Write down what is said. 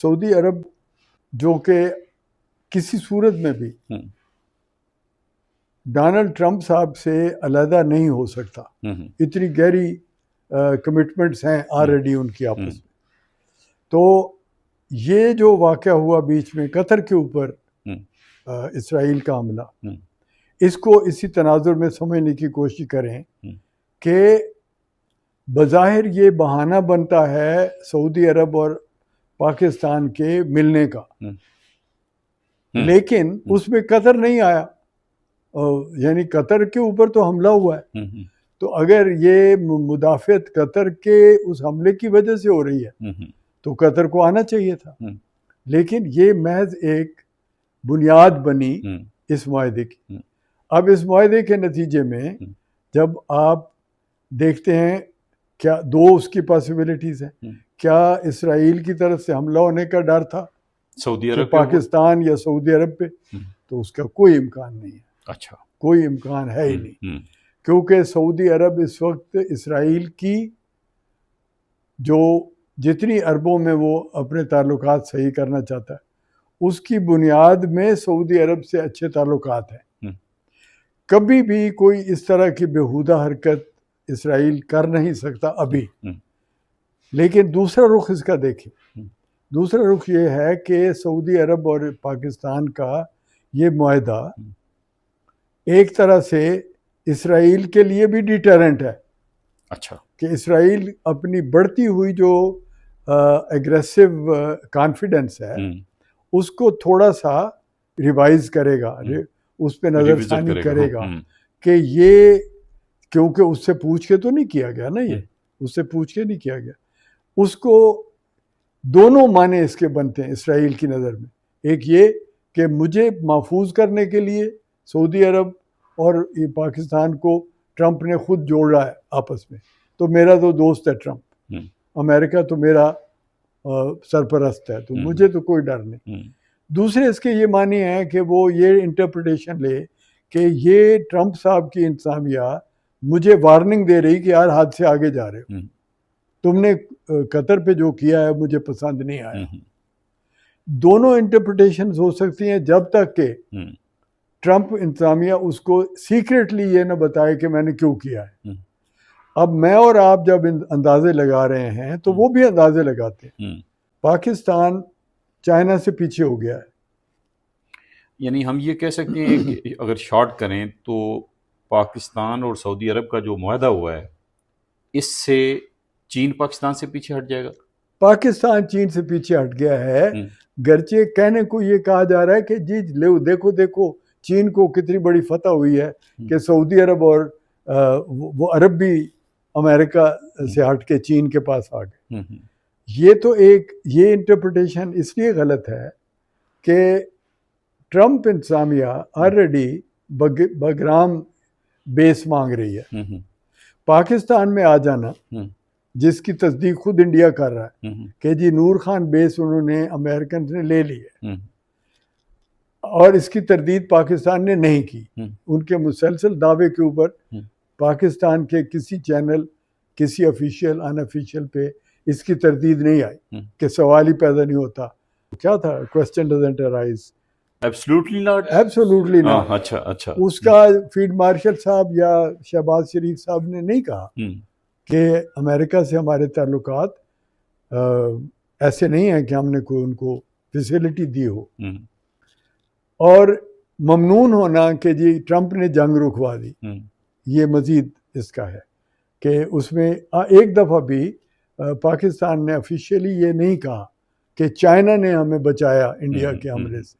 Saudi अरब जो कि किसी सूरत में भी डोनाल्ड ट्रंप साहब से अलहदा नहीं हो सकता, इतनी गहरी कमिटमेंट्स हैं ऑलरेडी उनकी आपस में। तो ये जो वाक़या हुआ बीच में कतर के ऊपर इसराइल का हमला, इसको इसी तनाजुर में समझने की कोशिश करें कि बज़ाहिर ये बहाना बनता है सऊदी अरब और पाकिस्तान के मिलने का, लेकिन उसमें कतर नहीं आया, यानी कतर के ऊपर तो हमला हुआ है। तो अगर ये मुदाफ़ियत कतर के उस हमले की वजह से हो रही है तो कतर को आना चाहिए था, लेकिन ये महज एक बुनियाद बनी इस मुआहदे की। अब इस मुआहदे के नतीजे में जब आप देखते हैं क्या दो उसकी पॉसिबिलिटीज़ हैं, क्या इसराइल की तरफ से हमला होने का डर था सऊदी अरब पाकिस्तान या सऊदी अरब पे, तो उसका कोई इम्कान नहीं है। अच्छा, कोई इम्कान है ही नहीं, क्योंकि सऊदी अरब इस वक्त इसराइल की जो जितनी अरबों में वो अपने ताल्लुकात सही करना चाहता है, उसकी बुनियाद में सऊदी अरब से अच्छे ताल्लुकात हैं। कभी भी कोई इस तरह की बेहुदा हरकत इसराइल कर नहीं सकता अभी। लेकिन दूसरा रुख इसका देखें, दूसरा रुख ये है कि सऊदी अरब और पाकिस्तान का ये मुआहदा एक तरह से इसराइल के लिए भी डिटरेंट है। अच्छा, कि इसराइल अपनी बढ़ती हुई जो एग्रेसिव कॉन्फिडेंस है उसको थोड़ा सा रिवाइज करेगा, उस पर नज़रसानी करेगा कि ये, क्योंकि उससे पूछ के तो नहीं किया गया ना, ये उससे पूछ के नहीं किया गया। उसको दोनों माने इसके बनते हैं इसराइल की नज़र में। एक ये कि मुझे महफूज करने के लिए सऊदी अरब और पाकिस्तान को ट्रंप ने खुद जोड़ रहा है आपस में, तो मेरा तो दोस्त है ट्रंप, अमेरिका तो मेरा सरपरस्त है, तो मुझे तो कोई डर नहीं। दूसरे इसके ये मानी है कि वो ये इंटरप्रिटेशन ले कि ये ट्रंप साहब की इंतजामिया मुझे वार्निंग दे रही कि यार हाथ से आगे जा रहे हो, तुमने कतर पे जो किया है मुझे पसंद नहीं आया। दोनों इंटरप्रिटेशन हो सकती हैं जब तक कि ट्रंप इंतजामिया उसको सीक्रेटली ये ना बताए कि मैंने क्यों किया है। अब मैं और आप जब अंदाजे लगा रहे हैं तो वो भी अंदाजे लगाते हैं। पाकिस्तान चाइना से पीछे हो गया है, यानी हम ये कह सकते हैं कि अगर शॉर्ट करें तो पाकिस्तान और सऊदी अरब का जो मुआहदा हुआ है इससे चीन पाकिस्तान से पीछे हट जाएगा। पाकिस्तान चीन से पीछे हट गया है, गर्चे कहने को ये कहा जा रहा है कि जी ले देखो देखो चीन को कितनी बड़ी फतह हुई है कि सऊदी अरब और वो अरब भी अमेरिका से हट के चीन के पास आ गए। ये तो एक ये इंटरप्रिटेशन इसलिए गलत है कि ट्रंप इंतजामिया ऑलरेडी बगराम बेस मांग रही है। पाकिस्तान में आ जाना, जिसकी तस्दीक खुद इंडिया कर रहा है कि जी नूर खान बेस उन्होंने अमेरिकन ने ले ली है, और इसकी तरदीद पाकिस्तान ने नहीं की। उनके मुसलसल दावे के ऊपर पाकिस्तान के किसी चैनल, किसी ऑफिशियल अनऑफिशियल पे इसकी तरदीद नहीं आई कि सवाल ही पैदा नहीं होता। क्या था, question doesn't arise, absolutely not, absolutely not. अच्छा अच्छा, उसका फील्ड मार्शल साहब या शहबाज शरीफ साहब ने नहीं कहा कि अमेरिका से हमारे ताल्लुकात ऐसे नहीं है कि हमने कोई उनको फैसिलिटी दी हो, और ममनून होना कि जी ट्रंप ने जंग रुकवा दी, ये मज़ीद इसका है कि उसमें एक दफ़ा भी पाकिस्तान ने ऑफिशियली ये नहीं कहा कि चाइना ने हमें बचाया इंडिया के हमले से।